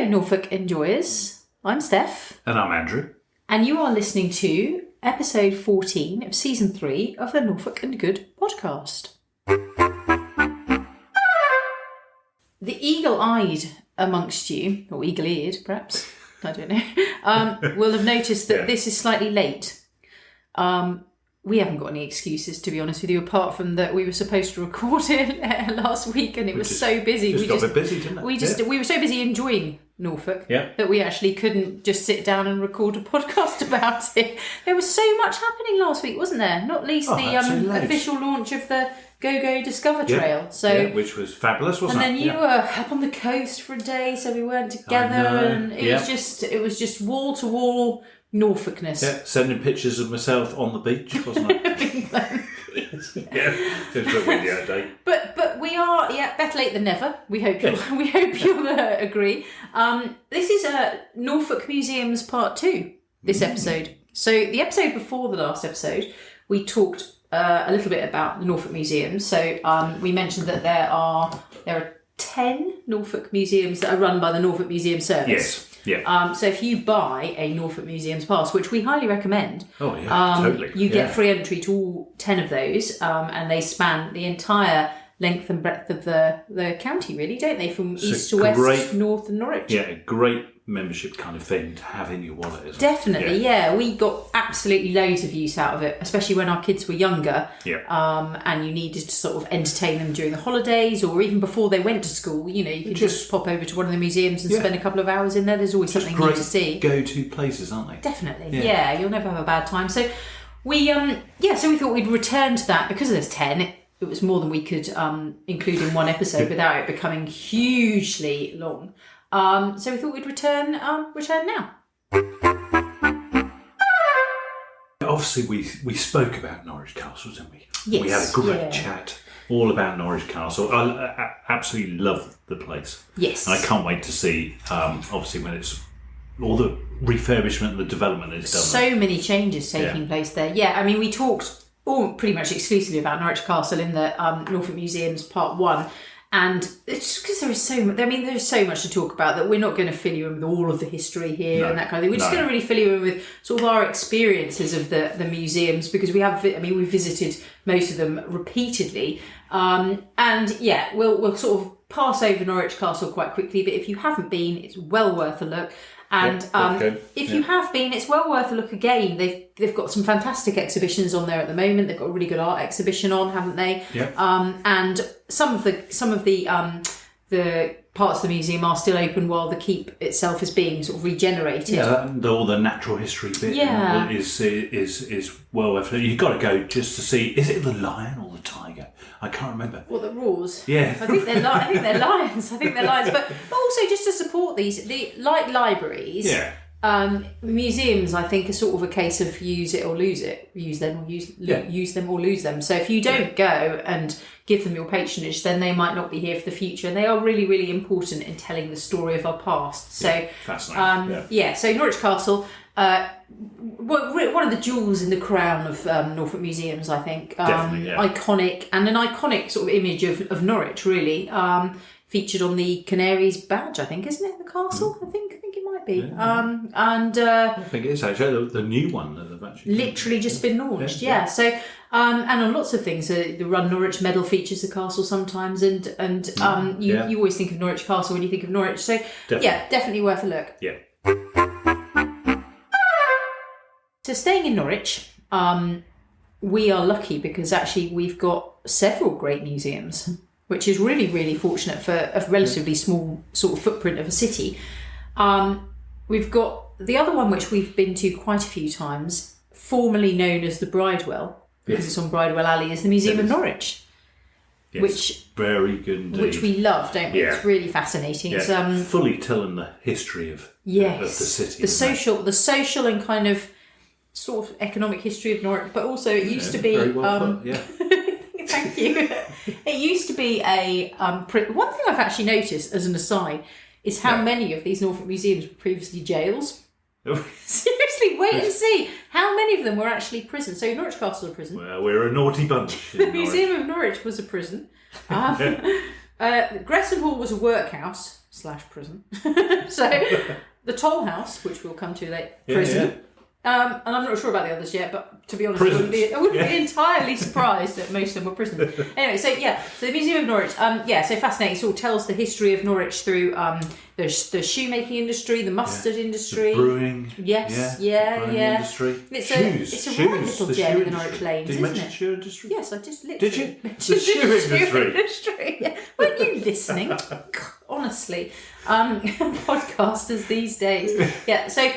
Hello, Norfolk enjoyers. I'm Steph. And I'm Andrew. And you are listening to episode 14 of season 3 of the Norfolk and Good podcast. The eagle-eyed amongst you, or eagle-eared perhaps, I don't know, will have noticed that this is slightly late. We haven't got any excuses, to be honest with you, apart from that we were supposed to record it last week and it was so busy. We got a bit busy, didn't it? We were so busy enjoying Norfolk that we actually couldn't just sit down and record a podcast about it. There was so much happening last week, wasn't there? Not least the official launch of the Go Discover Trail. Which was fabulous, wasn't it? And then you were up on the coast for a day, so we weren't together, and it was just wall to wall Norfolkness. Yeah, sending pictures of myself on the beach, wasn't it? It was a windy day. But we are better late than never. We hope you'll agree. This is Norfolk Museums Part 2. This episode. So the episode before the last episode, we talked a little bit about the Norfolk Museums. So we mentioned that there are 10 Norfolk museums that are run by the Norfolk Museum Service. Yes. Yeah. So if you buy a Norfolk Museums pass, which we highly recommend, totally, you get free entry to all 10 of those, and they span the entire length and breadth of the county, really, don't they? From east to west, north and Norwich. Yeah, a great membership kind of thing to have in your wallet, isn't it? Definitely, yeah. We got absolutely loads of use out of it, especially when our kids were younger. Yeah. And you needed to sort of entertain them during the holidays or even before they went to school. You know, you could just pop over to one of the museums and spend a couple of hours in there. There's always something new to see. Go-to places, aren't they? Definitely, yeah. You'll never have a bad time. So we thought we'd return to that because there's 10. It was more than we could include in one episode without it becoming hugely long. So we thought we'd return now. Obviously, we spoke about Norwich Castle, didn't we? Yes. We had a great chat all about Norwich Castle. I absolutely love the place. Yes. And I can't wait to see, obviously, when it's all the refurbishment and the development is done. So many changes taking place there. Yeah, I mean, we talked pretty much exclusively about Norwich Castle in the Norfolk Museums Part 1. And it's just because there is so much. I mean, there's so much to talk about that we're not going to fill you in with all of the history here and that kind of thing. We're just going to really fill you in with sort of our experiences of the museums, because we've visited most of them repeatedly. We'll sort of pass over Norwich Castle quite quickly. But if you haven't been, it's well worth a look. And if you have been, it's well worth a look again. They've got some fantastic exhibitions on there at the moment. They've got a really good art exhibition on, haven't they? Yeah. And some of the parts of the museum are still open while the keep itself is being sort of regenerated. Yeah, and all the natural history bit is well worth it. You've got to go just to see. Is it the lion or the tiger? I can't remember. What, the roars? Yeah. I think they're lions. But also just to support these, like libraries. Yeah. Museums, I think, are sort of a case of use it or lose it. Use them or lose them. So if you don't go and give them your patronage, then they might not be here for the future. And they are really, really important in telling the story of our past. So, fascinating. So Norwich Castle, one of the jewels in the crown of Norfolk Museums, I think. Iconic, and an iconic sort of image of Norwich, really. Featured on the Canaries badge, I think, isn't it? The castle, I think it might be. Yeah. I think it is actually the new one that they've actually literally just been launched. Yeah. So and on lots of things, the Run Norwich medal features the castle sometimes, and you always think of Norwich Castle when you think of Norwich. So definitely worth a look. Yeah. So staying in Norwich, we are lucky because actually we've got several great museums, which is really, really fortunate for a relatively small sort of footprint of a city. We've got the other one, which we've been to quite a few times, formerly known as the Bridewell, because it's on Bridewell Alley, is the Museum of Norwich. Yes, which very good indeed. Which we love, don't we? Yeah. It's really fascinating. Yeah. It's, fully telling the history of the city. The social and kind of sort of economic history of Norwich, but also it used to be... Very well put, Thank you. It used to be a... one thing I've actually noticed, as an aside, is how many of these Norfolk museums were previously jails. Seriously, wait and see how many of them were actually prisons. So Norwich Castle is a prison. Well, we're a naughty bunch. The Museum of Norwich was a prison. Gresson Hall was a workhouse / prison. So the Toll House, which we'll come to later, prison. Yeah. And I'm not sure about the others yet, but to be honest, Prisons. I wouldn't be entirely surprised that most of them were prisons. Anyway, so the Museum of Norwich, so fascinating. It sort of tells the history of Norwich through the shoemaking industry, the mustard industry, the brewing, brewing industry. It's a right little gem in the Norwich lanes, Did you isn't mention it? shoe industry? Yes, I just literally. Did you? mentioned The shoe industry. industry. Yeah. Weren't you listening? Honestly, podcasters these days. Yeah, so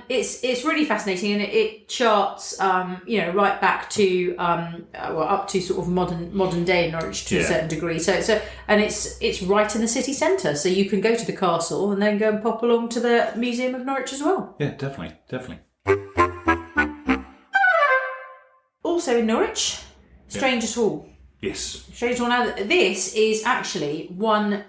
it's really fascinating, and it charts right back to up to sort of modern day Norwich to a certain degree. So it's right in the city centre, so you can go to the castle and then go and pop along to the Museum of Norwich as well. Yeah, definitely. Also in Norwich, Strangers Hall. Yes. Strangers Hall. Now this is actually one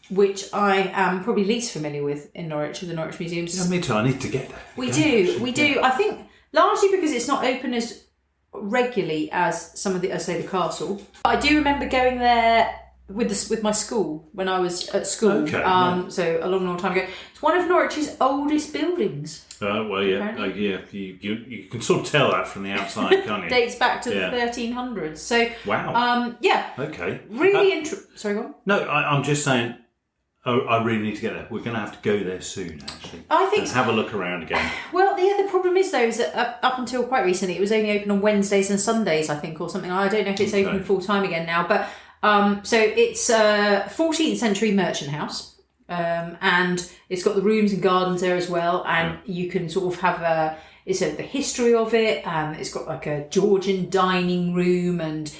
which I am probably least familiar with in Norwich, of the Norwich Museums. Yeah, me too. I need to get there. We do. I think largely because it's not open as regularly as some of the castle. I do remember going there with my school when I was at school. Okay, so a long time ago. It's one of Norwich's oldest buildings. Well, yeah, you can sort of tell that from the outside, can't you? Dates back to the 1300s. So wow. Okay. Really Sorry, go on. No, I'm just saying. I really need to get there. We're going to have to go there soon, actually. I think and have a look around again. Well, the problem is, though, is that up until quite recently, it was only open on Wednesdays and Sundays, I think, or something. I don't know if it's open full time again now, but so it's a 14th century merchant house, and it's got the rooms and gardens there as well, and you can sort of have the history of it, and it's got like a Georgian dining room, and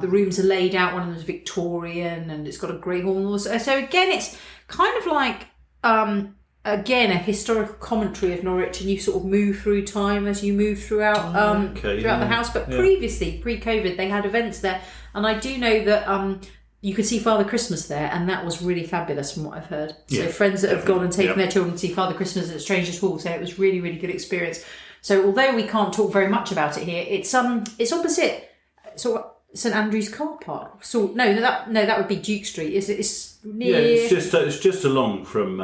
the rooms are laid out. One of them is Victorian, and it's got a grey hall. So again, it's kind of like a historical commentary of Norwich, and you sort of move through time as you move throughout the house. But previously, pre-COVID, they had events there, and I do know that you could see Father Christmas there, and that was really fabulous from what I've heard. So friends that have gone and taken their children to see Father Christmas at Strangers Hall say it was really, really good experience. So although we can't talk very much about it here, it's opposite sort of St Andrew's car park. So that would be Duke Street. It's near. Yeah, it's just along from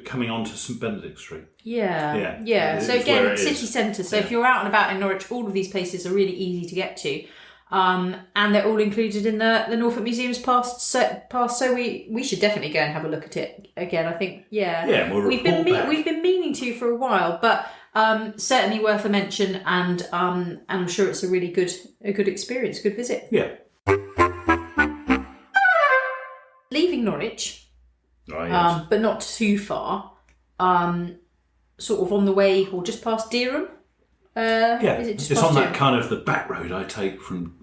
coming onto St Benedict Street. Yeah. So again, city centre. So if you're out and about in Norwich, all of these places are really easy to get to, and they're all included in the Norfolk Museum's past. So we should definitely go and have a look at it again. I think. Yeah, we've been meaning to for a while, but. Certainly worth a mention, and I'm sure it's a really good experience, good visit. Yeah. Leaving Norwich, but not too far, sort of on the way or just past Dereham. Is it just it's on that kind of the back road I take from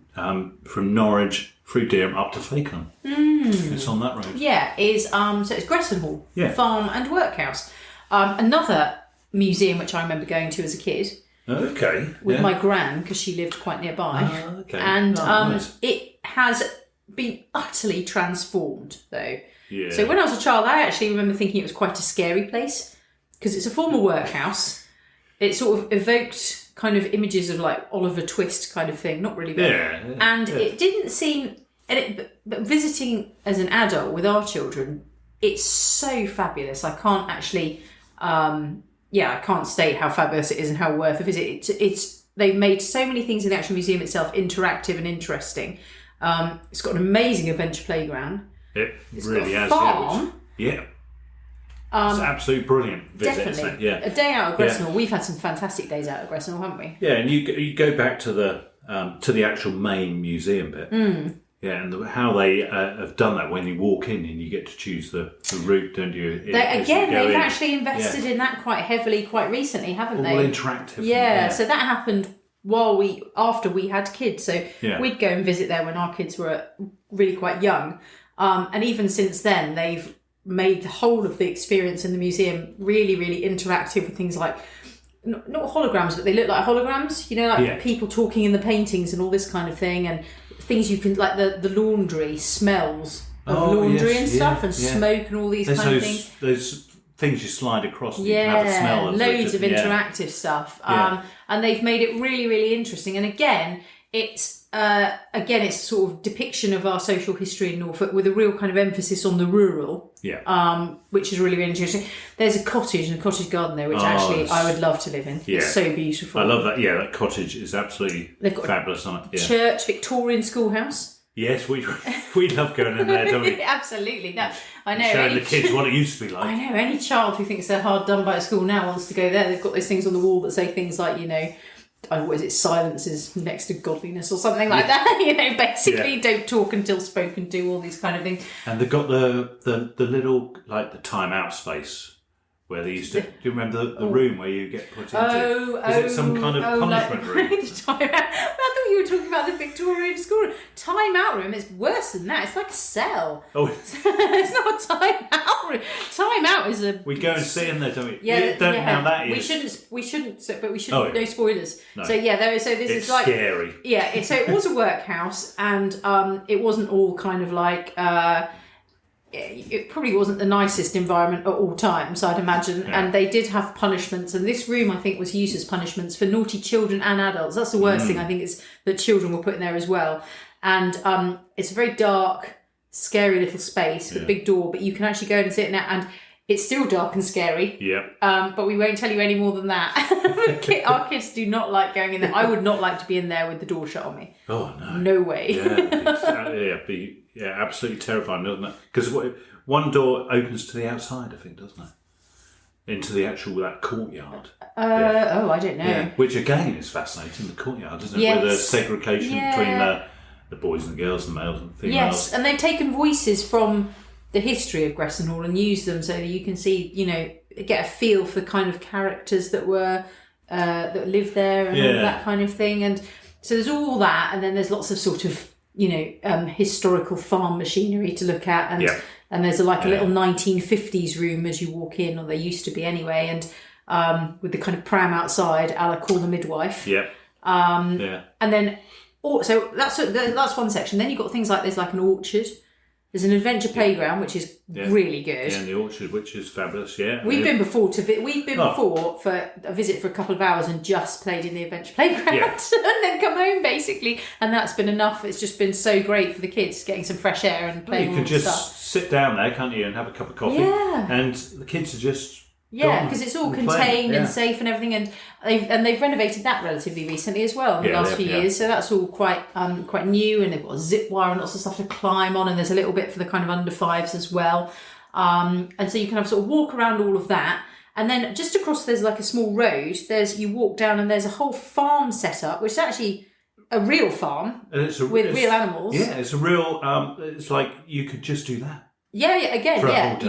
Norwich through Dereham up to Fakenham. It's on that road. Yeah, so it's Gresson Hall, farm and workhouse. Another museum which I remember going to as a kid. Okay. With my gran, because she lived quite nearby. Okay. And nice. It has been utterly transformed, though. Yeah. So when I was a child, I actually remember thinking it was quite a scary place, because it's a former workhouse. It sort of evoked kind of images of like Oliver Twist kind of thing, not really bad. And it didn't seem... But visiting as an adult with our children, it's so fabulous. I can't actually... I can't state how fabulous it is and how worth a visit. They've made so many things in the actual museum itself interactive and interesting. It's got an amazing adventure playground. It's really has. Farm. Yeah. It's an absolutely brilliant visit, definitely. Isn't it? Yeah. A day out of Gresson Hall. We've had some fantastic days out of Gresson Hall, haven't we? Yeah, and you go back to the actual main museum bit. Yeah, and how they have done that when you walk in and you get to choose the route, don't you? They've actually invested in that quite heavily quite recently, haven't they? All interactive. Yeah, so that happened after we had kids. So we'd go and visit there when our kids were really quite young. And even since then, they've made the whole of the experience in the museum really, really interactive with things like, not holograms, but they look like holograms, people talking in the paintings and all this kind of thing, and things you can, like the laundry smells of laundry and stuff, and smoke and all these kind of things. Those things you slide across and you can have a smell of loads of interactive stuff. And they've made it really, really interesting. And again, It's again, it's sort of depiction of our social history in Norfolk with a real kind of emphasis on the rural. Yeah. Which is really, really interesting. There's a cottage and a cottage garden there, which actually I would love to live in. Yeah. It's so beautiful. I love that. Yeah, that cottage is absolutely fabulous. Church, Victorian schoolhouse. Yes, we love going in there, don't we? Absolutely. No, I know. Showing the kids what it used to be like. I know. Any child who thinks they're hard done by a school now wants to go there. They've got those things on the wall that say things like, what is it? Silence is next to godliness or something like that. Basically, don't talk until spoken to. All these kind of things. And they've got the little the time out space. Where they used to, do you remember the room where you get put into? Is it some kind of punishment room? I thought you were talking about the Victorian school time out room. It's worse than that. It's like a cell. Oh, it's not a time out room. Time out is a. We go and sit in there, don't we? Yeah, Now that is. We shouldn't. But we shouldn't. No spoilers. No. So this is like scary. Yeah. So it was a workhouse, and it wasn't all kind of like. It probably wasn't the nicest environment at all times, I'd imagine. Yeah. And they did have punishments. And this room, I think, was used as punishments for naughty children and adults. That's the worst thing, I think, is that children were put in there as well. And it's a very dark, scary little space with a big door. But you can actually go and sit in it. And it's still dark and scary. Yeah. But we won't tell you any more than that. Our kids do not like going in there. I would not like to be in there with the door shut on me. Oh, no. No way. Yeah, absolutely terrifying, doesn't it? Because one door opens to the outside, I think, doesn't it? Into the actual that courtyard. Oh, I don't know. Yeah. Which again is fascinating. The courtyard, isn't it? Yes. With the segregation between the boys and girls, the males and females. Yes, and they've taken voices from the history of Gresson Hall and used them so that you can see, get a feel for the kind of characters that were that lived there and all that kind of thing. And so there's all that, and then there's lots of sort of historical farm machinery to look at, and there's a little 1950s room as you walk in, or there used to be anyway, and with the kind of pram outside, a la Call the Midwife. And then so that's one section. Then you've got things like there's like an orchard. There's an adventure playground, which is really good. Yeah, and the orchard, which is fabulous. Yeah, we've been before before for a visit for a couple of hours and just played in the adventure playground, and then come home basically, and that's been enough. It's just been so great for the kids getting some fresh air and playing. You can just sit down there, can't you, and have a cup of coffee? Yeah, and the kids are just. Yeah, because it's all contained and safe and everything, and they've renovated that relatively recently as well in the last few years. So that's all quite new, and they've got a zip wire and lots of stuff to climb on, and there's a little bit for the kind of under fives as well. And so you can have sort of walk around all of that, and then just across there's like a small road. You walk down and there's a whole farm set up, which is actually a real farm with real animals. Yeah, it's a real. It's like you could just do that. Yeah, you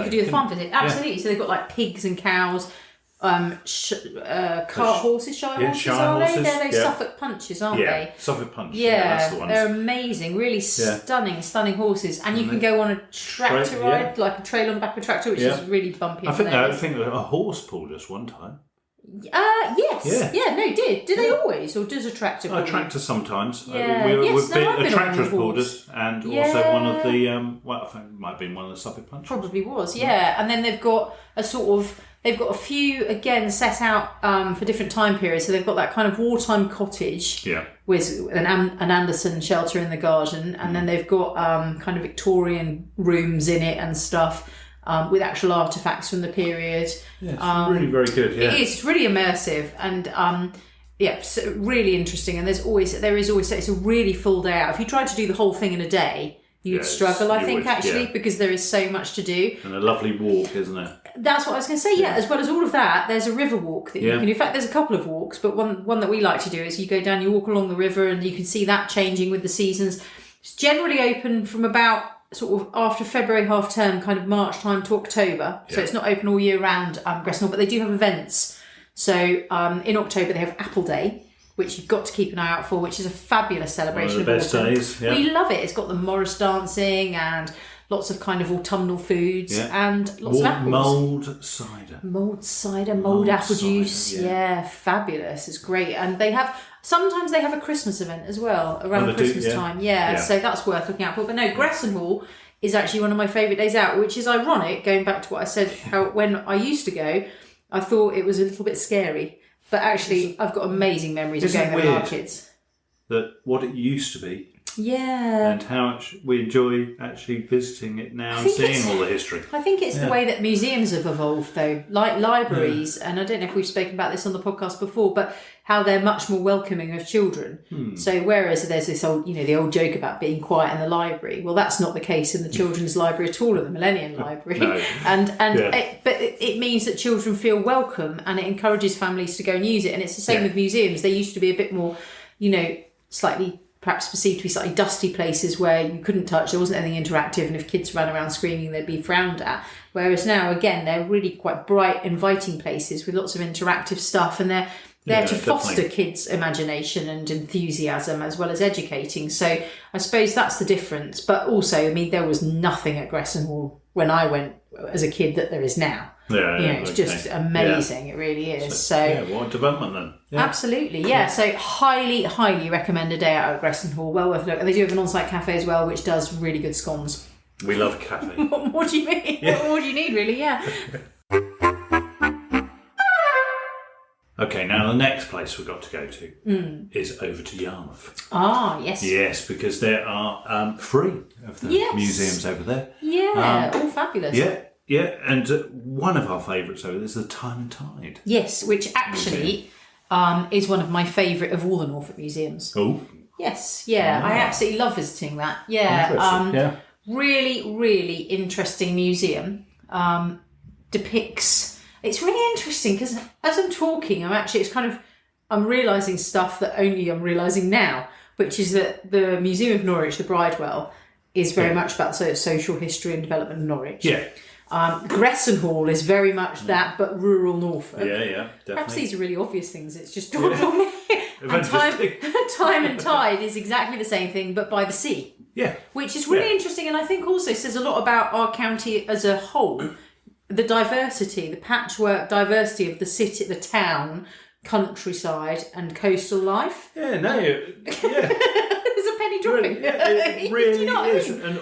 could do the farm visit. Absolutely. So they've got like pigs and cows, horses, Shire horses, are they? They're those Suffolk punches, aren't they? Suffolk punch. Yeah, that's the ones. They're amazing, really stunning horses. And you can go on a tractor ride, like a trail on the back of a tractor, which is really bumpy. I think a horse pulled us one time. Yes. Yeah, no, did they always? Or does a tractor pull? A tractor sometimes. Yeah. A tractor has pulled us, and also one of the, I think it might have been one of the Suffolk punches. Probably was, yeah. And then they've got a few, again, set out for different time periods. So they've got that kind of wartime cottage with an Anderson shelter in the garden. And then they've got kind of Victorian rooms in it and stuff. With actual artefacts from the period. Yeah, it's really very good. Yeah, it's really immersive and so really interesting. And there is always it's a really full day out. If you tried to do the whole thing in a day, you'd struggle. I think because there is so much to do. And a lovely walk, isn't it? That's what I was going to say. Yeah, as well as all of that, there's a river walk that you can do. In fact, there's a couple of walks, but one that we like to do is you go down, you walk along the river, and you can see that changing with the seasons. It's generally open from about sort of after February half term, kind of March time to October. So it's not open all year round, Gresson Hall, but they do have events. So in October they have Apple Day, which you've got to keep an eye out for, which is a fabulous celebration. One of the best days. Yeah. We love it. It's got the Morris dancing and lots of kind of autumnal foods and lots of apples. Mulled cider, mulled apple juice. Yeah, fabulous. It's great. And sometimes they have a Christmas event as well around Christmas time. Yeah, so that's worth looking out for. But no, Gresson Hall is actually one of my favourite days out, which is ironic, going back to what I said, how when I used to go, I thought it was a little bit scary. But actually, I've got amazing memories of going there with our kids. that what it used to be. Yeah. And how much we enjoy actually visiting it now and seeing all the history. I think it's the way that museums have evolved, though, like libraries. And I don't know if we've spoken about this on the podcast before, but how they're much more welcoming of children. So whereas there's this old, the old joke about being quiet in the library, well, that's not the case in the children's library at all, at the Millennium Library. No. But it means that children feel welcome, and it encourages families to go and use it. And it's the same with museums. They used to be a bit more, slightly perhaps perceived to be slightly dusty places where you couldn't touch, there wasn't anything interactive, and if kids ran around screaming they'd be frowned at. Whereas now, again, they're really quite bright, inviting places with lots of interactive stuff, and they're there to foster kids' imagination and enthusiasm as well as educating. So I suppose that's the difference. But also, there was nothing at Gresson Hall when I went as a kid that there is now. It's just amazing. It really is. So what a development then. Yeah. Absolutely, yeah. So highly, highly recommend a day out at Gresson Hall. Well worth a look. And they do have an on-site cafe as well, which does really good scones. We love cafe. What more do you mean? Yeah. What more do you need, really? Yeah. Okay, now the next place we've got to go to is over to Yarmouth. Ah, yes. Yes, because there are 3 of the museums over there. Yeah, all fabulous. Yeah, and one of our favourites over there is the Time and Tide. Yes, which actually is one of my favourite of all the Norfolk museums. Oh. Yes, yeah, I absolutely love visiting that. Yeah, really, really interesting museum. Depicts. It's really interesting because as I'm talking, I'm realising stuff that only I'm realising now, which is that the Museum of Norwich, the Bridewell, is very much about social history and development of Norwich. Yeah. Gresson Hall is very much that, but rural Norfolk. Yeah, definitely. Perhaps these are really obvious things. It's just drawn on me. And Time and Tide is exactly the same thing, but by the sea. Yeah. Which is really interesting, and I think also says a lot about our county as a whole. The diversity, the patchwork diversity of the city, the town, countryside, and coastal life. Yeah, no, There's a penny dropping. It really is, and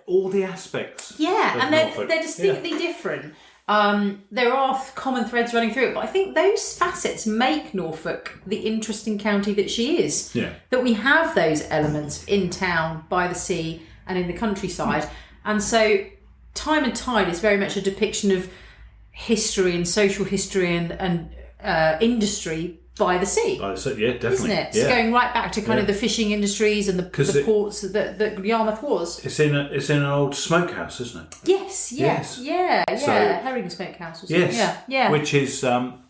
all the aspects. Yeah, and they're distinctly different. There are common threads running through it, but I think those facets make Norfolk the interesting county that she is. Yeah. That we have those elements in town, by the sea, and in the countryside. And so Time and Tide is very much a depiction of history and social history and industry by the sea. Yeah, definitely. Isn't it? Yeah. It's going right back to kind of the fishing industries and the ports that Yarmouth was. It's in an old smokehouse, isn't it? Yes. Yeah. So, Herring Smokehouse. Yes. Yeah. Which is no,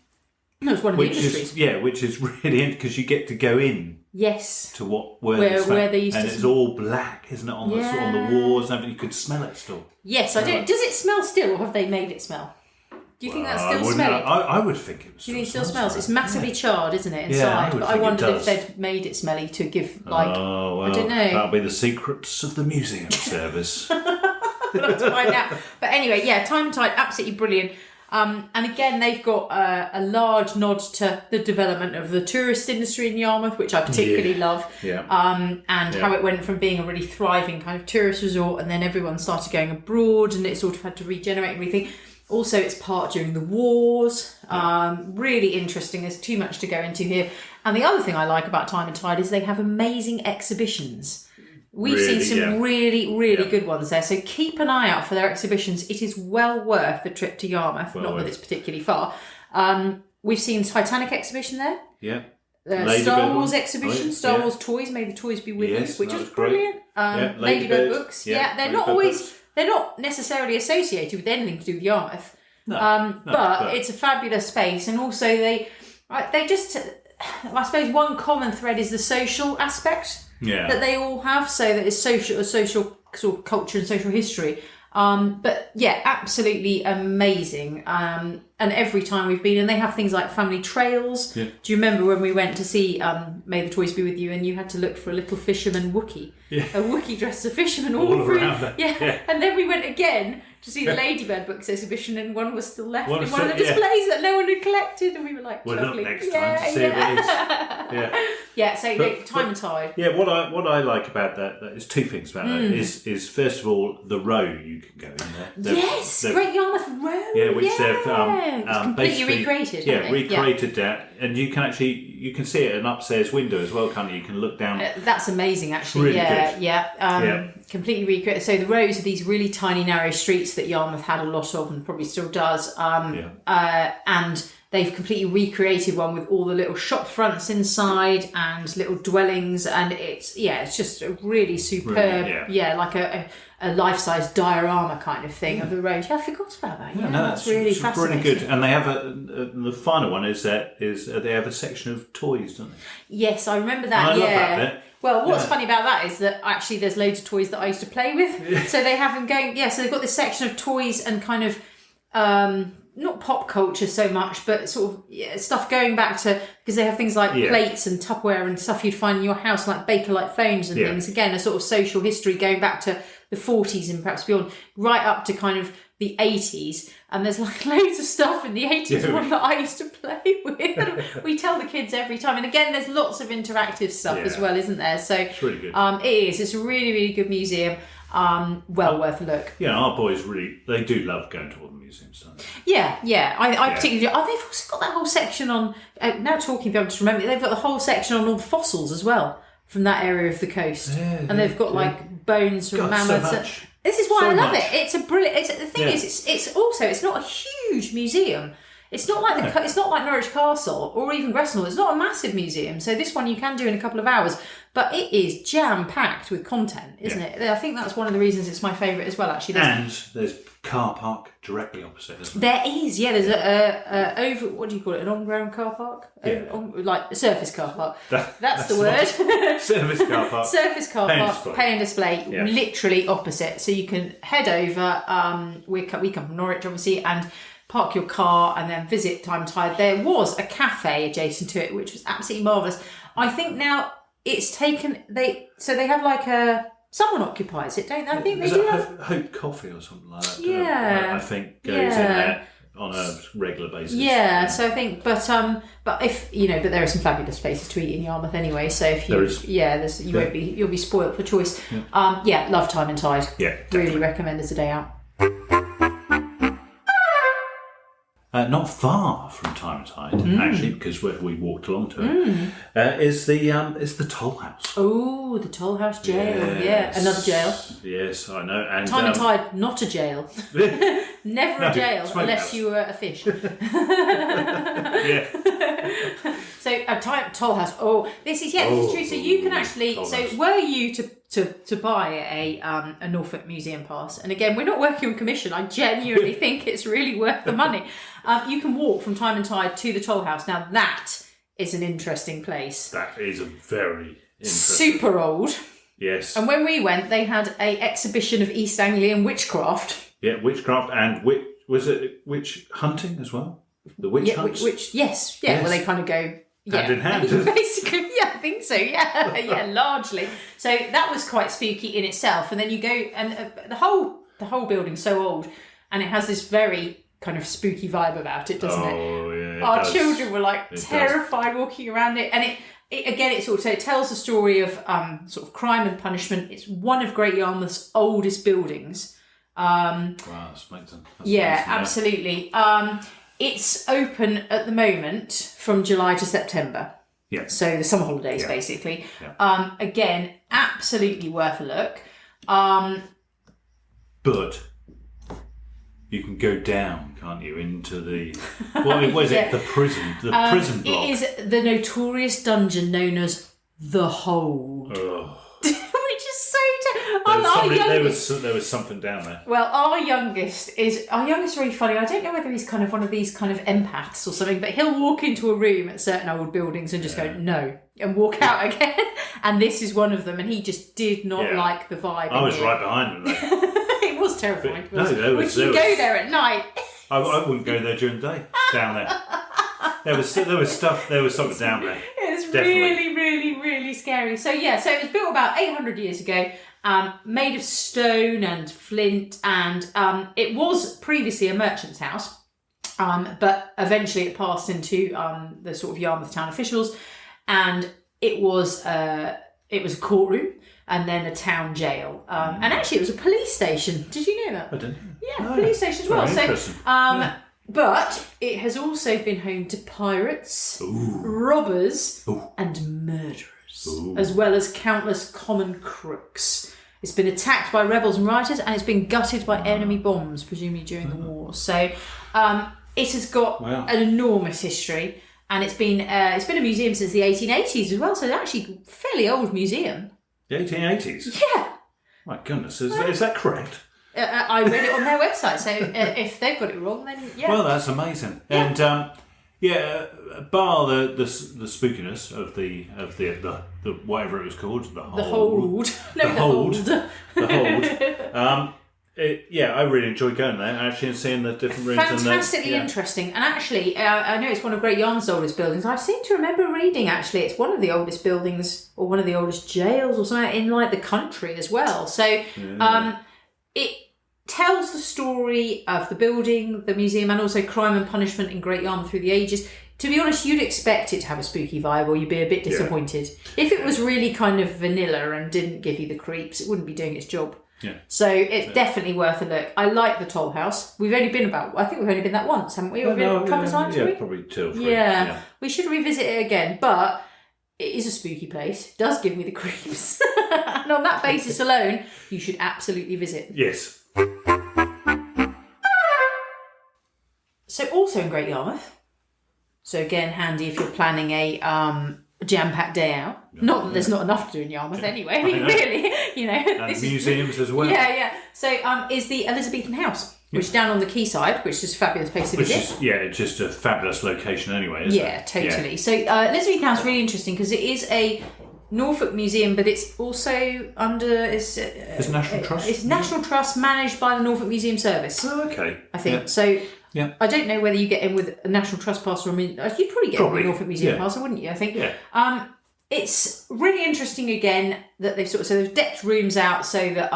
it's one of the industries. Which is really because you get to go in. Yes. To where they used to, and it's all black, isn't it, on the walls and everything. You could smell it still. Yes, I do. Does it smell still, or have they made it smell? Do you think that's still smelling? I would think it was. Do you think it still smells? It's massively charred, isn't it, inside? But I wondered if they'd made it smelly to give, I don't know. That'll be the secrets of the museum service. We'll have to find out. But anyway, Time and Tide, absolutely brilliant. And again, they've got a large nod to the development of the tourist industry in Yarmouth, which I particularly love. Yeah. How it went from being a really thriving kind of tourist resort, and then everyone started going abroad, and it sort of had to regenerate and everything. Also, it's part during the wars. Really interesting. There's too much to go into here. And the other thing I like about Time and Tide is they have amazing exhibitions. We've seen some really, really good ones there. So keep an eye out for their exhibitions. It is well worth the trip to Yarmouth, not that it's particularly far. We've seen Titanic exhibition there. Yeah. Star Wars exhibition, Star Wars toys, May the Toys Be With You, which was brilliant. Ladybird books. They're not always... They're not necessarily associated with anything to do with Yarmouth. But it's a fabulous space. And also they just... I suppose one common thread is the social aspect that they all have. So that it's social sort of culture and social history. Absolutely amazing. And every time we've been, and they have things like family trails. Yeah. Do you remember when we went to see May the Toys Be With You, and you had to look for a little fisherman Wookiee? Yeah. A Wookiee dressed as a fisherman all through. Around yeah. And then we went again to see the Ladybird books exhibition, and one was still left One in was one of the still- yeah. displays that no one had collected, and we were like, Well, look chuckling. next time to see if it is. Yeah. Yeah, so But- Time and Tide. Yeah, what I like about that is two things about that is first of all the row you can go in there. Yes, Great Yarmouth Road. Yeah, which It's completely basically recreated. Yeah, haven't they? recreated that, and you can see it at an upstairs window as well, can't you? You can look down. That's amazing, actually. Really yeah, good. yeah. Completely recreated. So the rows are these really tiny, narrow streets that Yarmouth had a lot of, and probably still does. And they've completely recreated one with all the little shop fronts inside and little dwellings, and it's just a really superb, like a life-size diorama kind of thing of the road. Yeah, I forgot about that. Yeah, that's really fascinating. Really good. And they have the final one is they have a section of toys, don't they? Yes, I remember that. And I love that bit. Well, what's funny about that is that actually there's loads of toys that I used to play with. So they have them going. Yeah, so they've got this section of toys and kind of. Not pop culture so much, but sort of stuff going back to, because they have things like plates and Tupperware and stuff you'd find in your house, like Bakelite phones and things. Again, a sort of social history going back to the 40s and perhaps beyond, right up to kind of the 80s. And there's like loads of stuff in the 80s one that I used to play with. We tell the kids every time. And again, there's lots of interactive stuff as well, isn't there? So it's really good. It is. It's a really, really good museum. Well worth a look. Yeah, our boys they do love going to all the museums, don't they? Yeah. I particularly. Oh, they've also got that whole section on. Now talking, I'm just remembering they've got the whole section on all the fossils as well from that area of the coast, and they've got like bones from mammoths. So much. This is why So I love much. it. It's a brilliant. The thing is, it's not a huge museum. It's not like it's not like Norwich Castle or even Gressnell. It's not a massive museum. So this one you can do in a couple of hours, but it is jam packed with content, isn't it? I think that's one of the reasons it's my favourite as well. Actually, there's car park directly opposite, isn't there? There is, yeah. There's a over. What do you call it? An on-ground car park, like a surface car park. That's the word. Surface car park. Surface car park. Pay and display. Yeah. Literally opposite. So you can head over. We come from Norwich, obviously, and park your car and then visit Time and Tide. There was a cafe adjacent to it, which was absolutely marvellous. I think now it's taken. They have like someone occupies it, don't they? I think they do have Hope Coffee or something like that. Yeah. I think goes in there on a regular basis. Yeah, so I think, but if but there are some fabulous places to eat in Yarmouth anyway. So if you won't be, you'll be spoilt for choice. Yeah. Love Time and Tide. Yeah, really recommend as a day out. Not far from Time and Tide, actually, because we walked along to it, is the Toll House. Oh, the Toll House jail. Yes. Yeah, another jail. Yes, I know. And Time and Tide, not a jail. Never a jail unless you were a fish. Yeah. So Toll House. Oh, this is true. So you can actually. So were you to buy a Norfolk Museum pass? And again, we're not working on commission. I genuinely think it's really worth the money. You can walk from Time and Tide to the Toll House. Now that is an interesting place. That is a very interesting. Super old. Yes. And when we went, they had a exhibition of East Anglian witchcraft. Yeah, witchcraft and witch hunting as well. The witch hunts. Yes. Well, they kind of go. Hand in hand. Basically, I think so. Yeah, largely. So that was quite spooky in itself. And then you go, and the whole building's so old, and it has this very kind of spooky vibe about it, doesn't it? Oh yeah. Our children were like terrified walking around it, and it tells the story of sort of crime and punishment. It's one of Great Yarmouth's oldest buildings. Wow, that's amazing. Absolutely. It's open at the moment from July to September. Yeah. So the summer holidays, basically. Yeah. Again, absolutely worth a look. But you can go down, can't you, into the what is it? The prison. The prison block. It is the notorious dungeon known as the Hold. Oh. Which is so there was something down there. Well, our youngest is really funny. I don't know whether he's kind of one of these kind of empaths or something, but he'll walk into a room at certain old buildings and just go no and walk out again. And this is one of them, and he just did not like the vibe. I was right behind him though. It was terrifying. There was go there at night. I wouldn't go there during the day. Down there. There was something down there. It's Definitely. really, really, really scary. So it was built about 800 years ago. made of stone and flint, and it was previously a merchant's house, but eventually it passed into the sort of Yarmouth town officials, and it was a courtroom and then a town jail, and actually it was a police station. Did you know that? I didn't. Yeah, police station as well. So, but it has also been home to pirates, robbers, and murderers, as well as countless common crooks. It's been attacked by rebels and rioters, and it's been gutted by enemy bombs, presumably during the war. So it has got an enormous history, and it's been a museum since the 1880s as well. So it's actually a fairly old museum. The 1880s? Yeah. My goodness, is that correct? I read it on their website, so if they've got it wrong, then yeah. Well, that's amazing. Yeah. And bar the spookiness of the whatever it was called, the hold. I really enjoyed going there actually and seeing the different rooms. Fantastically interesting, and actually, I know it's one of Great Yarmouth's oldest buildings. I seem to remember reading actually it's one of the oldest buildings or one of the oldest jails or something in like the country as well. So it tells the story of the building, the museum, and also crime and punishment in Great Yarmouth through the ages. To be honest, you'd expect it to have a spooky vibe, or you'd be a bit disappointed. Yeah. If it was really kind of vanilla and didn't give you the creeps, it wouldn't be doing its job. Yeah. So it's definitely worth a look. I like the Toll House. I think we've only been that once, haven't we? We've been a couple of times, yeah, probably 2 or 3. Yeah. We should revisit it again, but it is a spooky place. It does give me the creeps. And on that basis alone, you should absolutely visit. Yes. So also in Great Yarmouth, so again handy if you're planning a jam-packed day out. Not that there's not enough to do in Yarmouth anyway. I mean, really, And museums as well. Yeah. So is the Elizabethan House, which is down on the quayside, which is a fabulous place to visit. It's just a fabulous location anyway, isn't it? Yeah, totally. Yeah. So Elizabethan House is really interesting because it is a Norfolk museum, but it's also under it's National Trust. It's National Trust managed by the Norfolk Museum Service. Oh, okay. I think so. Yeah. I don't know whether you get in with a National Trust pass or you'd probably get in with a Norfolk Museum pass, wouldn't you? I think. Yeah. It's really interesting again that they've decked rooms out so that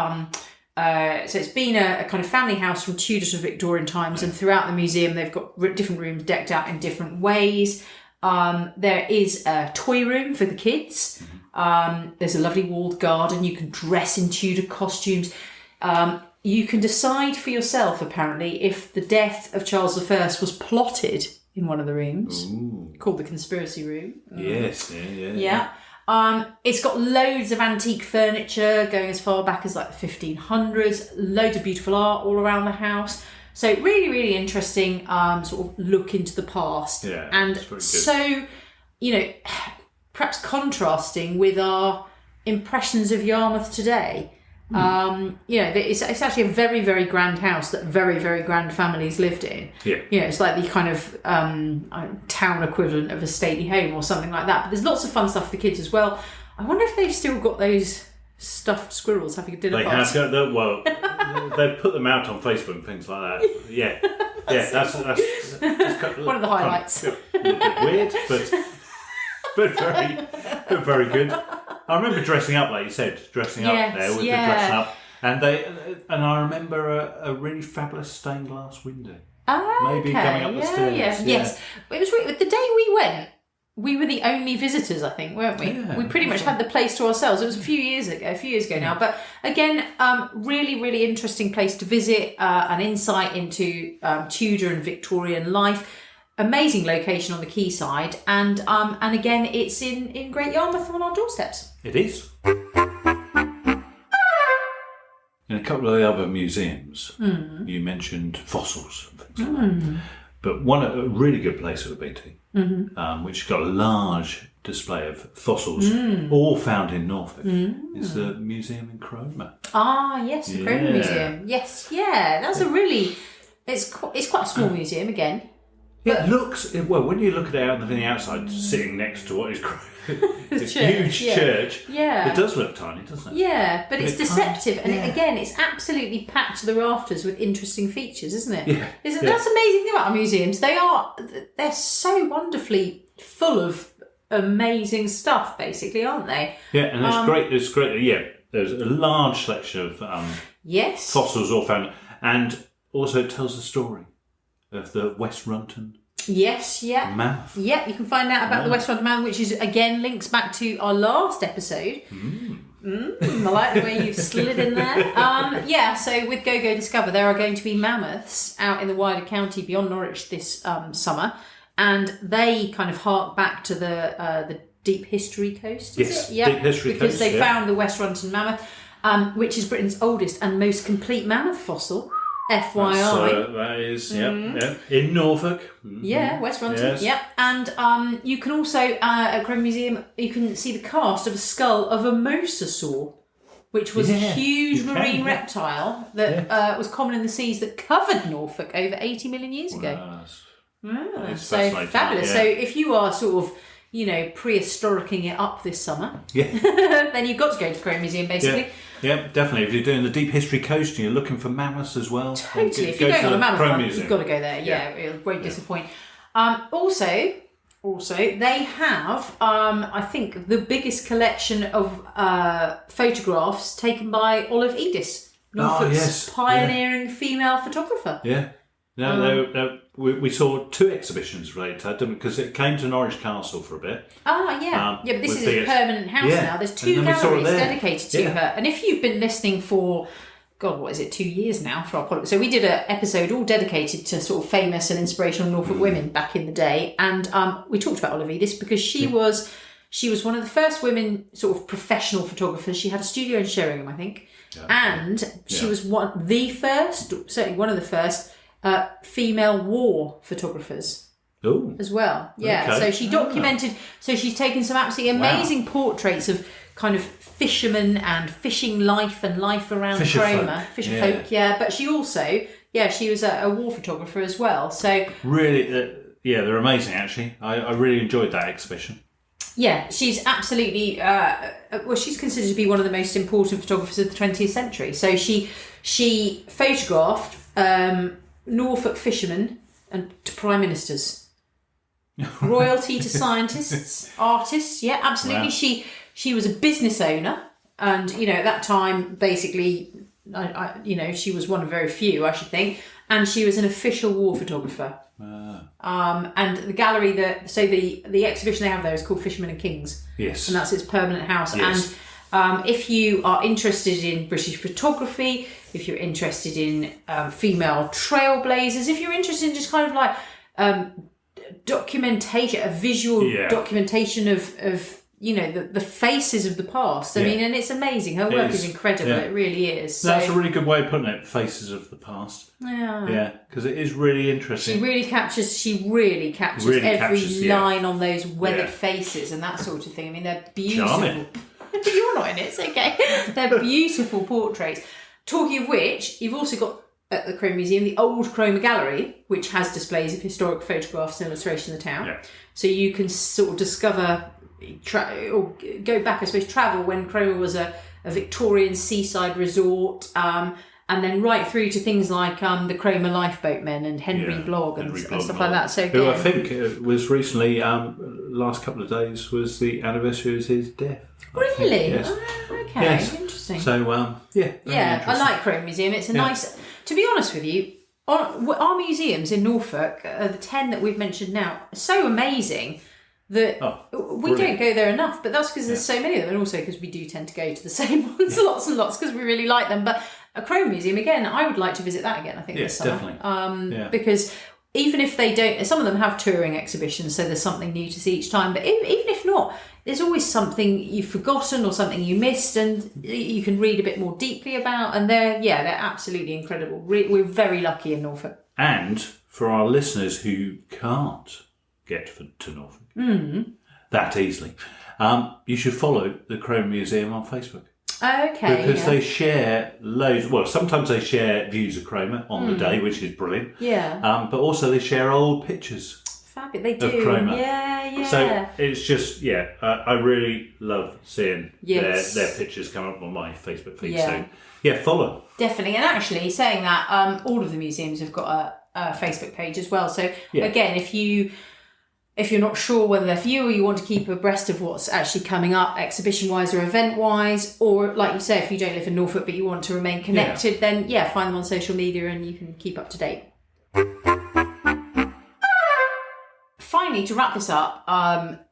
so it's been a kind of family house from Tudor to Victorian times, and throughout the museum they've got different rooms decked out in different ways. There is a toy room for the kids. There's a lovely walled garden. You can dress in Tudor costumes. You can decide for yourself, apparently, if the death of Charles I was plotted in one of the rooms, called the conspiracy room. Yes, yeah. It's got loads of antique furniture going as far back as like the 1500s, loads of beautiful art all around the house. So really, really interesting sort of look into the past. Yeah, and so, perhaps contrasting with our impressions of Yarmouth today. It's actually a very, very grand house that very, very grand families lived in. Yeah. It's like the kind of town equivalent of a stately home or something like that. But there's lots of fun stuff for the kids as well. I wonder if they've still got those stuffed squirrels having a dinner party. They have got they've put them out on Facebook and things like that. Yeah. Yeah, that's one of the highlights. A bit weird, but very good. I remember dressing up, like you said, there with the dressing up, and I remember a really fabulous stained glass window. Maybe coming up the stairs. Yes. It was really, the day we went. We were the only visitors, I think, weren't we? Yeah, we pretty much had the place to ourselves. It was a few years ago now. But again, really, really interesting place to visit. An insight into Tudor and Victorian life. Amazing location on the quayside, and again, it's in Great Yarmouth on our doorsteps. It is. In a couple of the other museums, you mentioned fossils and things like that. But a really good place we've been to, which has got a large display of fossils, all found in Norfolk, is the museum in Cromer. Ah, yes, the Cromer Museum. Yes, that's a really. It's quite a small museum again. It looks, when you look at it from the outside, sitting next to what is this huge church, it does look tiny, doesn't it? Yeah, but it's deceptive, and again, it's absolutely packed to the rafters with interesting features, isn't it? Yeah. That's the amazing thing about our museums. They're so wonderfully full of amazing stuff, basically, aren't they? Yeah, and it's great. It's great. Yeah, there's a large selection of yes, fossils all found, and also it tells the story of the West Runton yes, yeah, mammoth. Yeah, you can find out about the West Runton mammoth, which is again links back to our last episode. I like the way you've slid in there. So with Go Discover, there are going to be mammoths out in the wider county beyond Norwich this summer, and they kind of hark back to the Deep History Coast. Yes, yeah, Deep History Coast. Because they found the West Runton mammoth, which is Britain's oldest and most complete mammoth fossil. FYI. That is, in Norfolk. Yeah, West Runton. Yes. And you can also, at Crome Museum, you can see the cast of a skull of a mosasaur, which was a huge marine reptile that was common in the seas that covered Norfolk over 80 million years ago. So fabulous. So if you are sort of, prehistoricing it up this summer, then you've got to go to the Crome Museum, basically. Yeah, definitely. If you're doing the Deep History Coast and you're looking for mammoths as well, totally. If you're going on a mammoth run, you've got to go there. Yeah, it won't disappoint. Also, they have, I think, the biggest collection of photographs taken by Olive Edis, Norfolk's pioneering female photographer. Yeah. No, we saw 2 exhibitions related to that, because it came to Norwich Castle for a bit. But this is a permanent house now. There's 2 galleries dedicated to her. And if you've been listening for, 2 years now for our podcast. So we did an episode all dedicated to sort of famous and inspirational Norfolk women back in the day. And we talked about Olive Edis because she was one of the first women sort of professional photographers. She had a studio in Sheringham, I think. And she was certainly one of the first female war photographers as well. So she documented, so she's taken some absolutely amazing portraits of kind of fishermen and fishing life and life around Cromer. Fisher folk, but she also, she was a war photographer as well. So really, they're amazing actually. I really enjoyed that exhibition. Yeah, she's absolutely, she's considered to be one of the most important photographers of the 20th century. So she photographed Norfolk fishermen and to prime ministers, royalty to scientists, artists. Yeah, absolutely. Wow. She was a business owner, and at that time, basically, she was one of very few, I should think, and she was an official war photographer. And the gallery the exhibition they have there is called Fishermen and Kings. Yes, and that's its permanent house. Yes. And if you are interested in British photography, if you're interested in female trailblazers, if you're interested in just kind of like documentation, a visual documentation of the faces of the past. I mean, and it's amazing. Her work is incredible. It really is. So, that's a really good way of putting it. Faces of the past. Yeah, because it is really interesting. She really captures every line on those weathered faces and that sort of thing. I mean, they're beautiful. Charming. You're not in it, it's okay. They're beautiful portraits. Talking of which, you've also got at the Crome Museum the Old Cromer Gallery, which has displays of historic photographs and illustration of the town. Yeah. So you can sort of discover, or go back, I suppose, travel when Cromer was a Victorian seaside resort, and then right through to things like the Cromer lifeboatmen and Henry Blogg and stuff like that. So who I think was recently, last couple of days was the anniversary of his death. Really? Yes. Okay, interesting. So I like Crome Museum. It's a nice. To be honest with you, our museums in Norfolk, the 10 that we've mentioned now, are so amazing that we don't go there enough. But that's because there's so many of them, and also because we do tend to go to the same ones lots and lots because we really like them. But a Crome Museum, again, I would like to visit that again. I think this summer, definitely. Because even if they don't, some of them have touring exhibitions, so there's something new to see each time. But even if not, there's always something you've forgotten or something you missed, and you can read a bit more deeply about. And they're absolutely incredible. We're very lucky in Norfolk. And for our listeners who can't get to Norfolk that easily, you should follow the Crome Museum on Facebook. Okay. Because they share loads. Well, sometimes they share views of Cromer on the day, which is brilliant. Yeah. But also they share old pictures. Fabulous. They do. Of Cromer. Yeah. So it's just I really love seeing their pictures come up on my Facebook feed. Yeah. So follow. Definitely. And actually, saying that, all of the museums have got a Facebook page as well. So again, if you if you're not sure whether they're for you or you want to keep abreast of what's actually coming up exhibition-wise or event-wise, or like you say, if you don't live in Norfolk but you want to remain connected, then find them on social media and you can keep up to date. Finally, to wrap this up,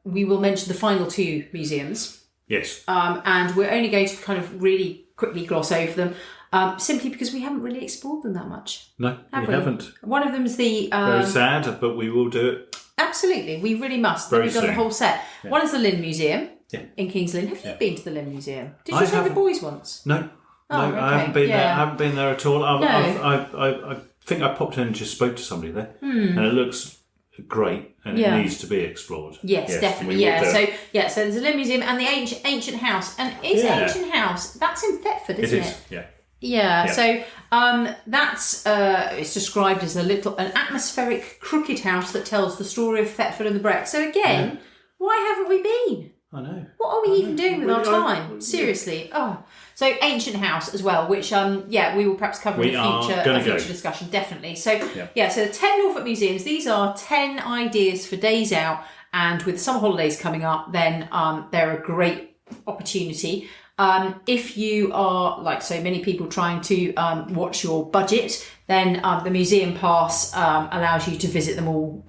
we will mention the final 2 museums. Yes. And we're only going to kind of really quickly gloss over them, simply because we haven't really explored them that much. No, we haven't. One of them is the... Very sad, but we will do it. Absolutely, we really must. Very We've done the soon. whole set. Yeah. One is the Lynn Museum in Kings Lynn. Have you been to the Lynn Museum? Did you take the boys once? No. Oh, no, okay. I haven't been there. I haven't been there at all. No. I think I popped in and just spoke to somebody there, and it looks great, and it needs to be explored. Yes, definitely. So there's a Lynn Museum and the ancient house, and ancient house that's in Thetford, isn't it? Yeah. Yeah. So that's it's described as an atmospheric crooked house that tells the story of Thetford and the Breck. So again, why haven't we been? I know. What are we even doing with our time? Seriously. Oh. So ancient house as well, which we will perhaps cover in a future discussion, definitely. So so the 10 Norfolk museums, these are 10 ideas for days out, and with summer holidays coming up, then they're a great opportunity. If you are, like so many people, trying to watch your budget, then the museum pass allows you to visit them all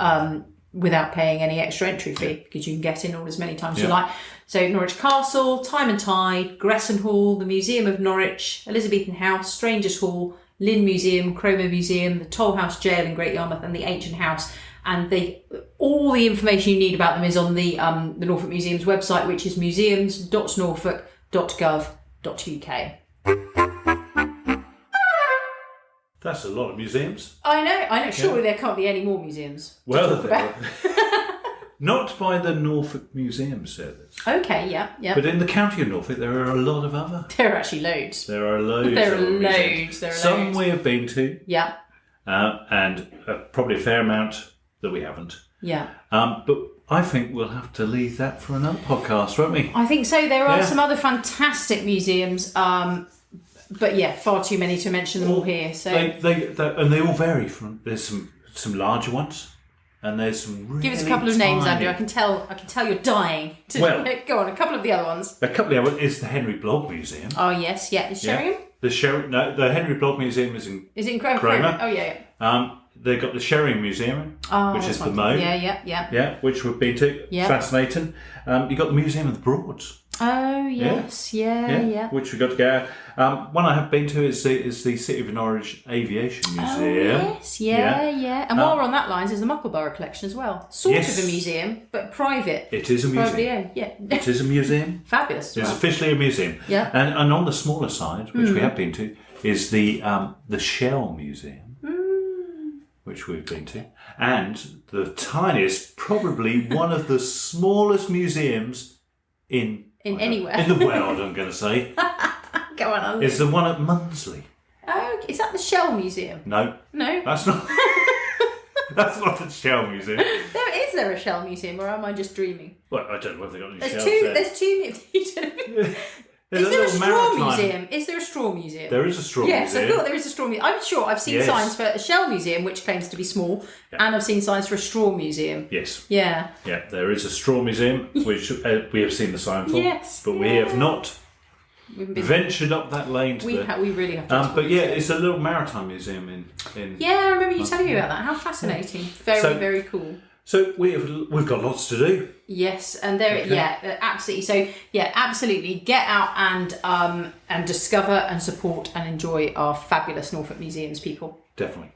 without paying any extra entry fee, because you can get in all as many times as you like. So Norwich Castle, Time and Tide, Gresson Hall, the Museum of Norwich, Elizabethan House, Strangers Hall, Lynn Museum, Cromer Museum, the Toll House Jail in Great Yarmouth, and the Ancient House. And all the information you need about them is on the Norfolk Museum's website, which is museums.norfolk.gov.uk. That's a lot of museums. I know. Surely there can't be any more museums to talk about. Not by the Norfolk Museum Service. Okay, yeah. But in the county of Norfolk, there are a lot of other. There are actually loads. There are loads. Some we have been to. Yeah. And probably a fair amount that we haven't. Yeah. But I think we'll have to leave that for another podcast, won't we? I think so. There are some other fantastic museums. But far too many to mention them all here. So they all vary. There's some larger ones, and there's some really give us a couple of names, tiny. Andrew. I can tell you're dying to go on. A couple of the other ones. A couple of the other is the Henry Blogg Museum. Oh yes, is Sheringham? The Henry Blogg Museum is in Cromer? Oh yeah. They've got the Sheringham Museum, which is the Moe. Yeah, which we've been to. Yeah. Fascinating. You've got the Museum of the Broads. Oh yes, yeah. Which we got to go. One I have been to is the City of Norwich Aviation Museum. Oh yes, yeah. And while we're on that lines, there's the Muckleborough collection as well. Sort of a museum, but private. It is a museum. Privately owned, yeah. It is a museum. Fabulous. It's officially a museum. Yeah. And on the smaller side, which we have been to, is the Shell Museum. Which we've been to, and the tiniest, probably one of the smallest museums in anywhere in the world. I'm going to say. Go on. Is the one at Munsley. Oh, is that the Shell Museum? No, that's not. That's not the Shell Museum. Is there a Shell Museum, or am I just dreaming? Well, I don't know if they've got any shells there. There's two. Is there a straw museum? Is there a straw museum? There is a straw museum. Yes, I thought there is a straw museum. I'm sure I've seen signs for a Shell Museum, which claims to be small, and I've seen signs for a straw museum. Yes. Yeah. Yeah, there is a straw museum, which we have seen the sign for. Yes. But we have not ventured up that lane to we really have to. But it's a little maritime museum in. Yeah, I remember you telling me about that. How fascinating! Very cool. So we've got lots to do. Yes, and absolutely. So absolutely, get out and discover and support and enjoy our fabulous Norfolk museums, people. Definitely.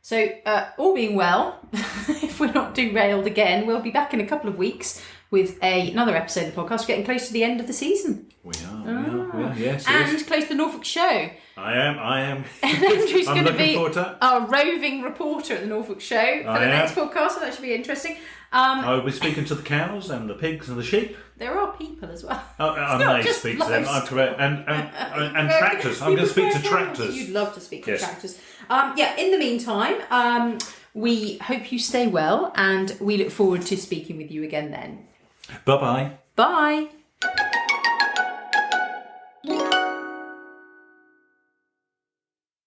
So all being well, if we're not derailed again, we'll be back in a couple of weeks with another episode of the podcast. We're getting close to the end of the season. We are. Yes. And close to the Norfolk show. I am. And Andrew's going to be our roving reporter at the Norfolk show for the next podcast, so that should be interesting. I will be speaking to the cows and the pigs and the sheep. There are people as well. I may speak to them. I'm correct. And tractors. I'm going to speak to tractors. You'd love to speak to tractors. In the meantime, we hope you stay well, and we look forward to speaking with you again then. Bye-bye. Bye.